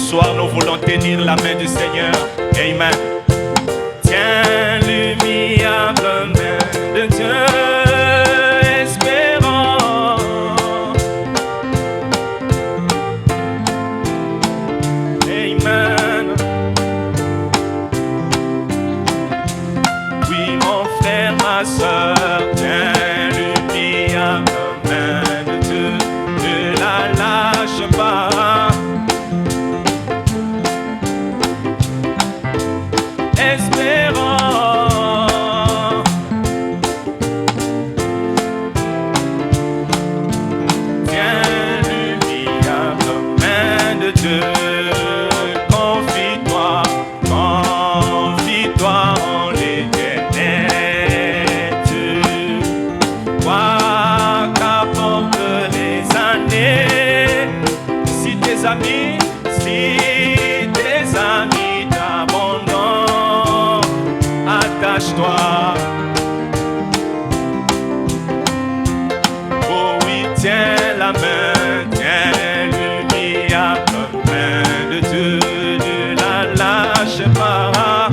soir, nous voulons tenir la main du Seigneur. Amen. Tiens l'humiliable main de Dieu, espérant. Amen. Oui, mon frère, ma soeur, tiens l'humiliable main de Dieu, ne la lâche pas. Espérant, tiens l'humiliable main de Dieu, confie-toi, confie-toi en l'Éternel. Tu vois qu'apportent les années, si tes amis t'abandonnent, attache-toi. Oh oui, tiens la main, tiens l'humiliable main de Dieu, ne la lâche pas.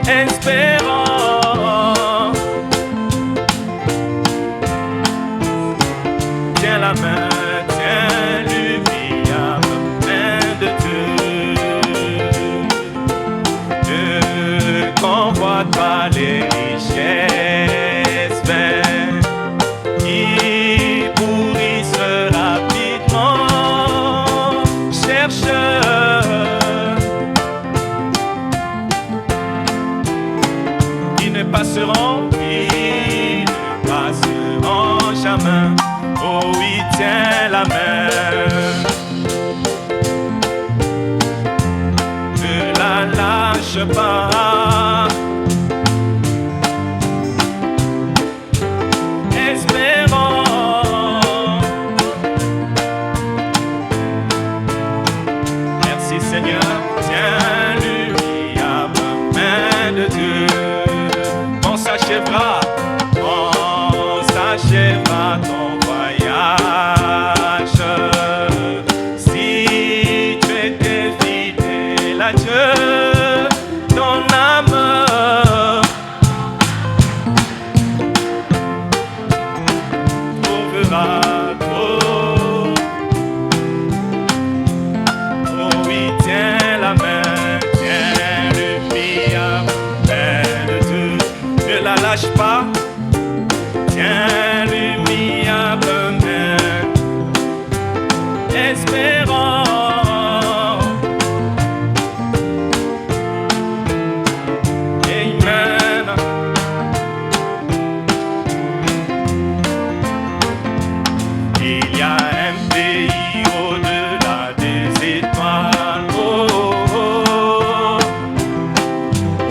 Espérant, tiens la main. Pas les richesses vaines qui pourrissent rapidement. Cherche, qui ne passeront jamais. Oh oui, tiens la main, ne la lâche pas. On s'achèvera ton voyage si tu étais fidèle à Dieu, ton âme trouvera trop. Oh oui, tiens la main, tiens le pire, de Dieu, ne la lâche pas. Tiens l'humiliable main, espérant. Amen. Il y a un pays au-delà des étoiles. Oh, oh, oh.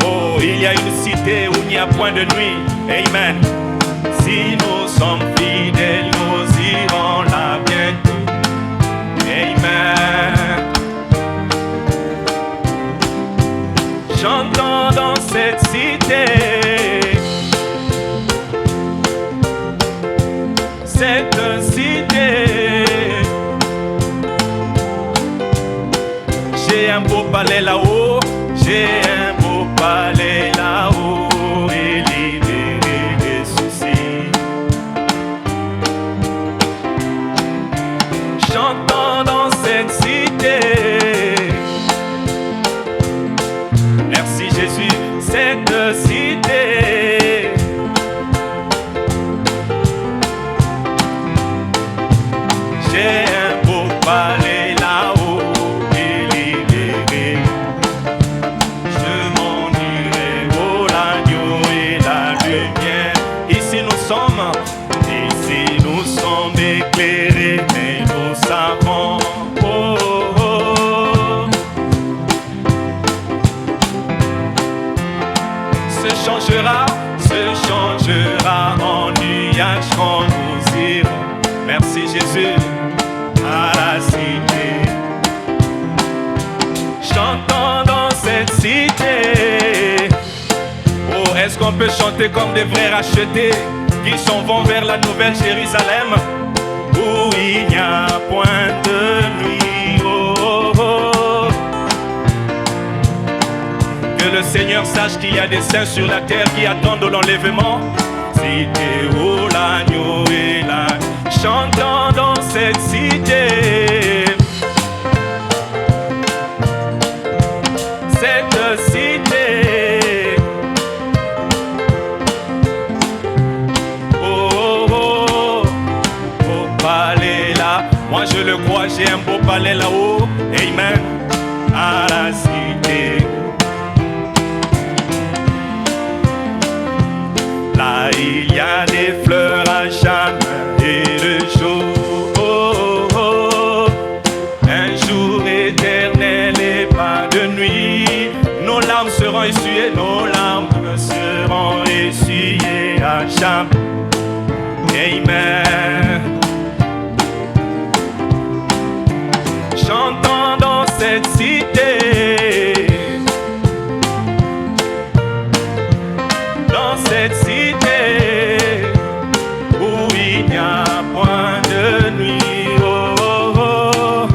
Oh, il y a une cité où il n'y a point de nuit. Amen. Si nous sommes fidèles, nous irons là bientôt. Amen. Chantons dans cette cité, cette cité. J'ai un beau palais là-haut, j'ai un beau palais là-haut. Chantons dans cette cité. Merci Jésus, cette cité. J'ai un beau palais là-haut, élevé. Je m'en irai au l'agneau et la lumière. Ici nous sommes éclairés. Savons, oh, oh, oh. Se changera en nuage quand nous irons. Merci Jésus à la cité. Chantons dans cette cité. Oh, est-ce qu'on peut chanter comme des vrais rachetés qui s'en vont vers la nouvelle Jérusalem? où il n'y a point de nuit. Oh, oh, oh. Que le Seigneur sache qu'il y a des saints sur la terre qui attendent l'enlèvement. Cité où l'agneau est là, chantant dans cette cité. Cette cité. Oh, oh, oh, beau palais là. Moi je le crois, j'ai un beau palais là-haut. Amen. À la cité. Là il y a des fleurs à jamais et le jour. Oh, oh, oh. Un jour éternel et pas de nuit. Nos larmes seront essuyées, nos larmes seront essuyées à jamais. Amen. Chantons dans cette cité. Dans cette cité où il n'y a point de nuit. Oh, oh, oh.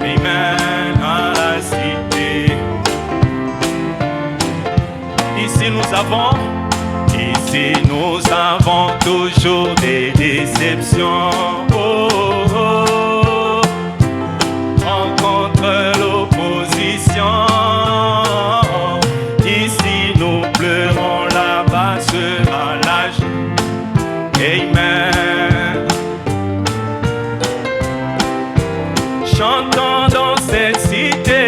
Amen. À la cité. Ici nous avons toujours des déceptions. Oh, oh, oh. Rencontre l'opposition. Ici nous pleurons, là-bas sera la joie. Amen. Chantons dans cette cité.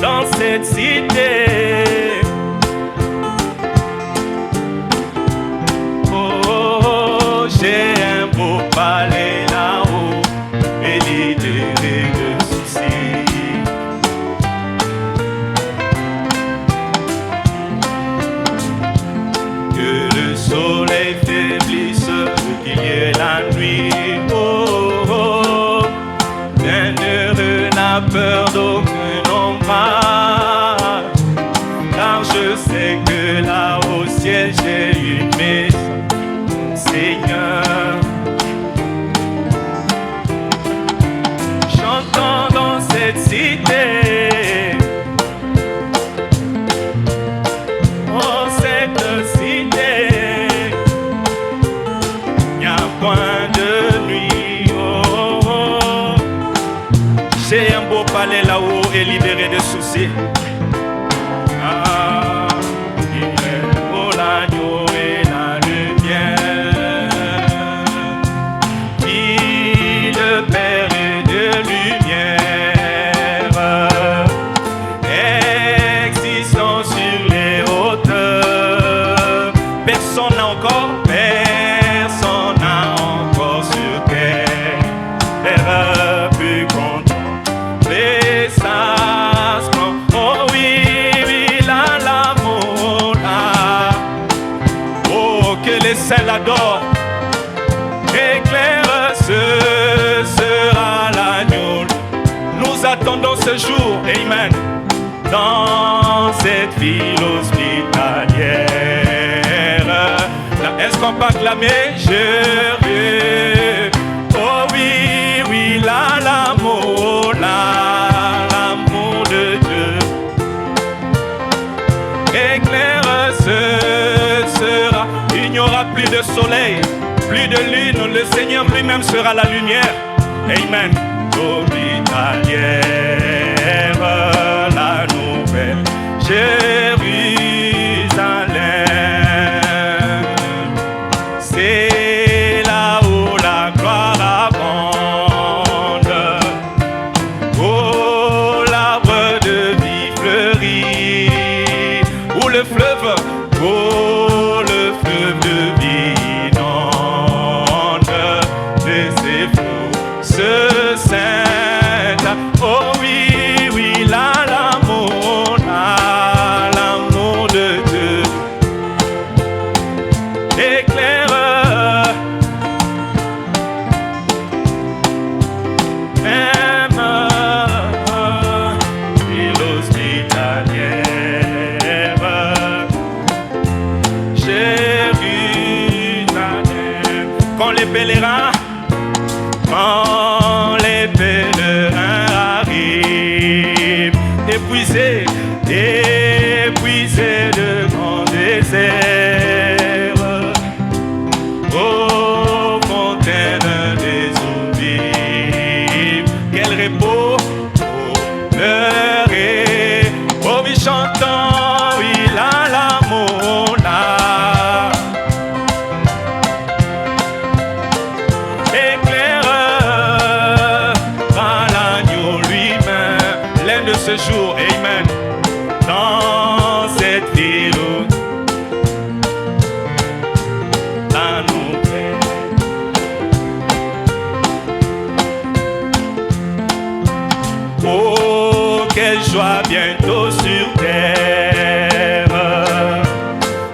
Dans cette cité. Oh, oh, oh, j'ai un beau palais là-haut et libéré de soucis. Que le soleil faiblisse, qu'il y ait la nuit. Oh, oh, oh. Bienheureux n'a peur d'aucun ombrage, car je sais que là au ciel j'ai une maison, Seigneur. Chantons dans cette cité. Oh, cette cité. Il n'y a point de nuit. Oh, oh, oh. J'ai un beau palais là-haut et libéré de soucis. Ah, oh, l'agneau et la lumière. Qui le Père est de lumière, existant sur les hauteurs. Personne n'a encore sur terre pu contempler sa splendeur. Oh oui, oui, l'amour là. Oh, que les saints l'adorent. Éclaire, ce sera l'agneau. Nous attendons ce jour, amen, dans cette ville hospitalière. Là, est-ce qu'on peut acclamer? Je veux. Oh oui, oui, l'amour, l'amour de Dieu. Éclaire, ce sera. Il n'y aura plus de soleil, plus de lune. Le Seigneur lui-même sera la lumière. Amen. Hospitalière, la nouvelle Jérusalem. C'est là où la gloire abonde. Oh, l'arbre de vie fleurit. Où le fleuve, oh, le fleuve de vie inonde de ses flots. Ce saint, oh oui, oui, l'amour, la repos pour pleurer. Oh oui, chantons, il a l'amour là. Éclaireur par l'agneau lui-même, l'aime de ce jour, amen. Dans cette ville où la nouvelle. Oh, quelle joie bientôt sur terre,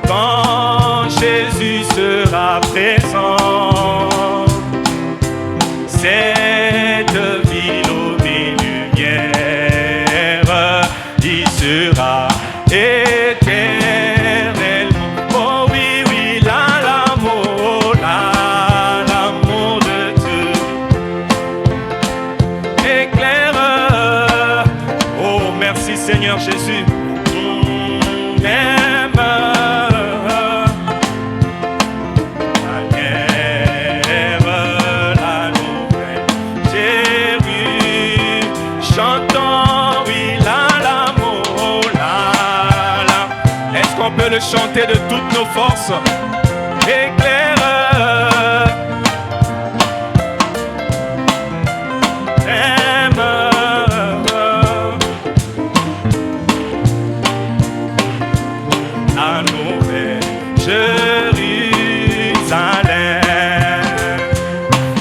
quand Jésus sera présent. Cette ville aux mille lumières, il sera éternellement. Oh oui, oui, là, l'amour de Dieu. Éclaireur, oh merci Seigneur Jésus. Aime la guerre, la nouvelle. J'ai vu, chantons, oui, là, l'amour, là. Est-ce qu'on peut le chanter de toutes nos forces? Éclaireur, aime la nouvelle Jérusalem.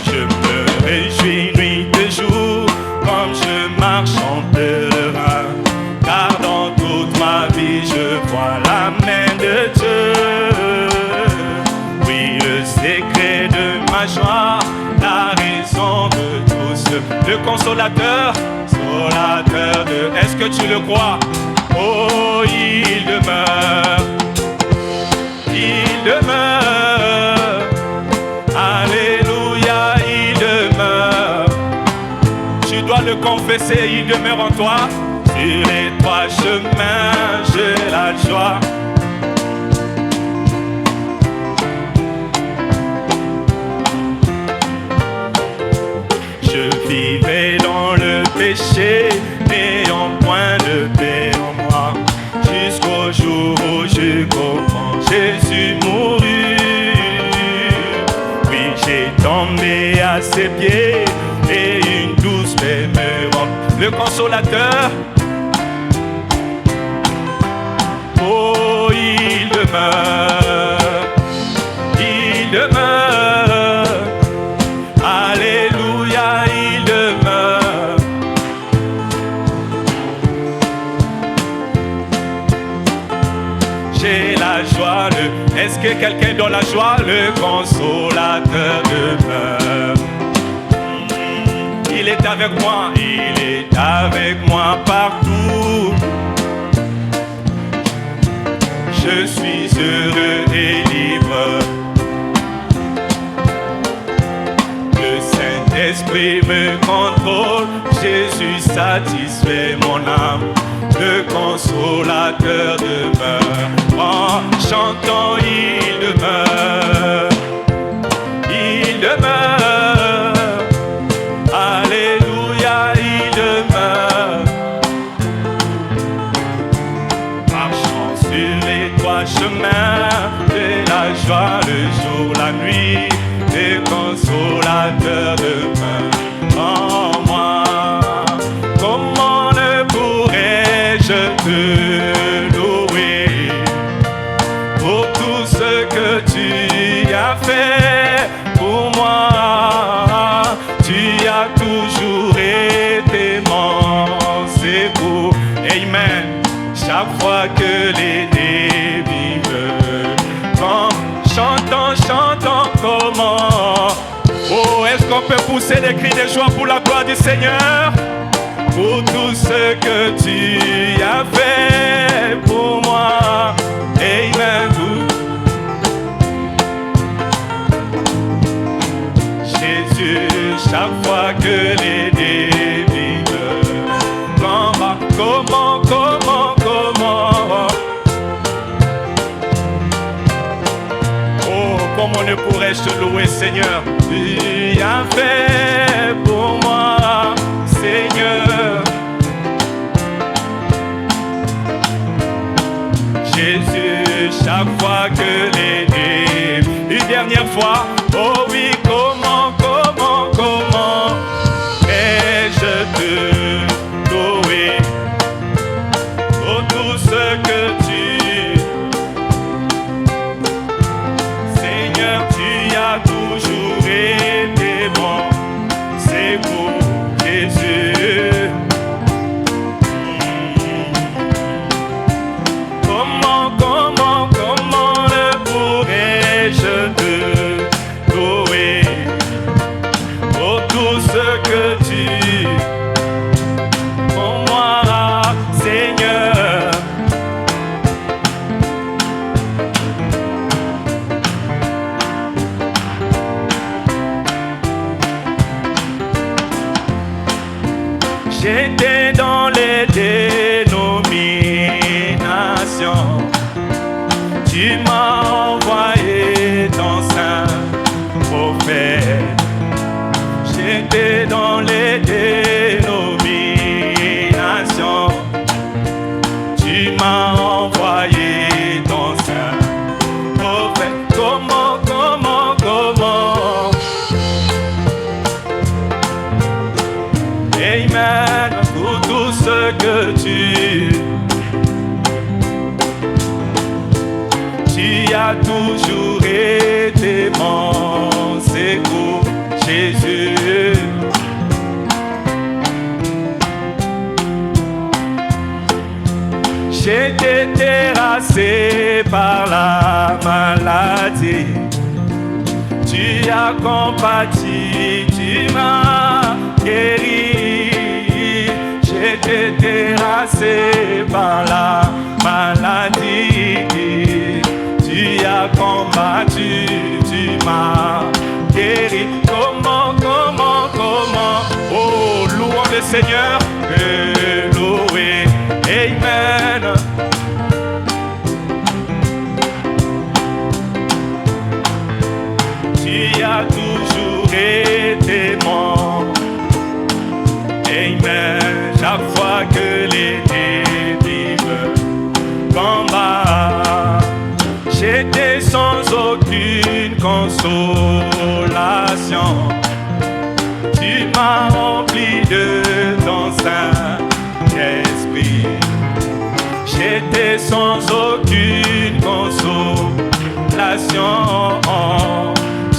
Je me réjouis nuit et jour, comme je marche en pèlerin, car dans toute ma vie je vois la main de Dieu. Oui, le secret de ma joie, la raison de tout ce, le consolateur, consolateur de, est-ce que tu le crois? Oh, il demeure, il demeure, alléluia, il demeure. Tu dois le confesser, il demeure en toi. Sur les trois chemins, j'ai la joie. Je vivais dans le péché, n'ayant point de paix en moi, jusqu'au jour où je comprends Jésus mourut. Oui, j'ai tombé à ses pieds et une douce paix me remplit. Le consolateur, oh il demeure, il demeure, alléluia, il demeure. J'ai la joie, est-ce que quelqu'un dans la joie? Le consolateur demeure. Il est avec moi, il est avec moi partout. Je suis heureux et libre. Le Saint-Esprit me contrôle. Jésus satisfait mon âme. Le consolateur demeure. En chantant, il demeure. Il demeure. Alléluia, il demeure. Marchant sur les trois chemins de la joie, le jour, la nuit, le consolateur demeure en moi. Comment ne pourrais-je te louer pour tout ce que tu as fait pour moi? Tu as toujours été mon secours. Amen. Chaque fois que les vivent, chantons, chantons comment. Oh, est-ce qu'on peut pousser des cris de joie pour la gloire du Seigneur? Pour tout ce que tu as fait pour moi. Amen. Jésus, chaque fois que les vivent, comment, oh, comment ne pourrais-je te louer, Seigneur? Tu as fait pour moi, c'est fois. Oh oui, comment ai-je te louer pour tout ce que tu, Seigneur, tu as toujours été bon. C'est pour Jésus. Comment ne pourrais-je te louer pour tout ce que tu pour moi, Seigneur. J'étais dans les dénominations, tu m'as envoyé ton saint prophète. J'étais dans les dénominations, tu m'as envoyé ton saint prophète. Comment Amen, pour tout ce que tu as toujours été mon secours, Jésus. J'étais terrassé par la maladie, tu as compati, tu m'as guéri. J'étais terrassé par la maladie, tu as combattu, tu m'as guéri. Comment, oh, louons le Seigneur, louer, amen. Tu as toujours été mon, amen. Chaque fois que les ténèbres combattent, j'étais sans aucune consolation. Tu m'as rempli de ton Saint-Esprit. J'étais sans aucune consolation.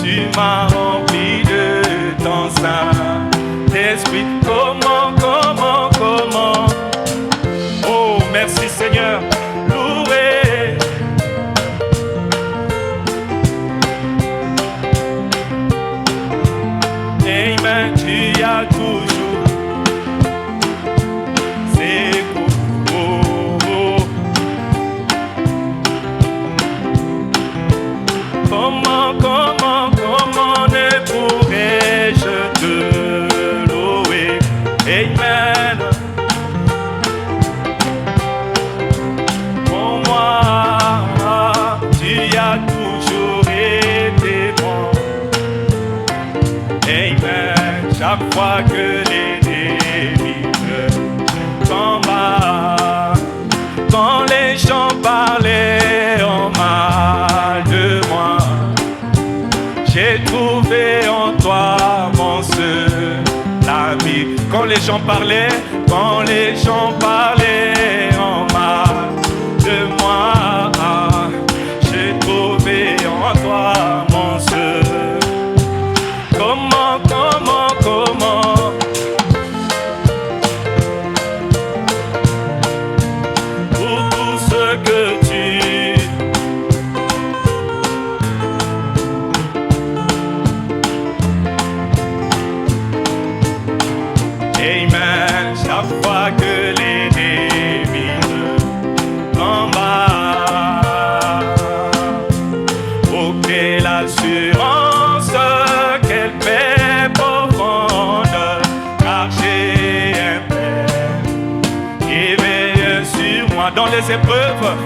Tu m'as rempli de ton Saint-Esprit. Comment oh, merci Seigneur, loué. Amen, tu as toujours secours. Comment ne pourrais-je te louer? Amen. Pour moi, tu as toujours été bon. Amen. Chaque fois que les délivres combattent, quand les gens parlaient en mal de moi, j'ai trouvé en toi mon seul ami. Quand les gens parlaient en mal de moi, j'ai trouvé en toi mon seul. Comment pour tout ce que tu, amen, chaque fois que les ennemis combattent, pour que l'assurance qu'elle paix profonde, car j'ai un Père qui veille sur moi dans les épreuves,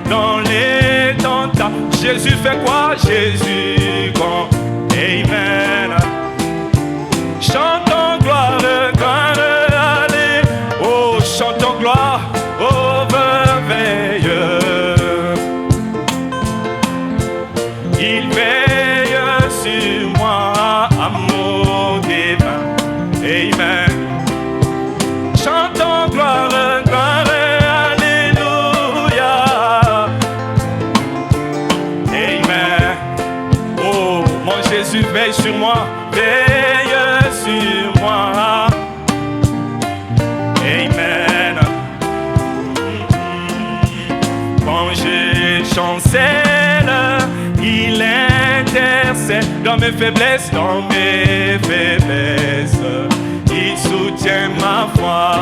dans les tentations. Jésus fait quoi? Jésus quand, amen. Chantons gloire, allez, oh, chantons gloire, oh, veille. sur moi, veille sur moi. Amen. Quand je chancelle, il intercède dans mes faiblesses, il soutient ma foi.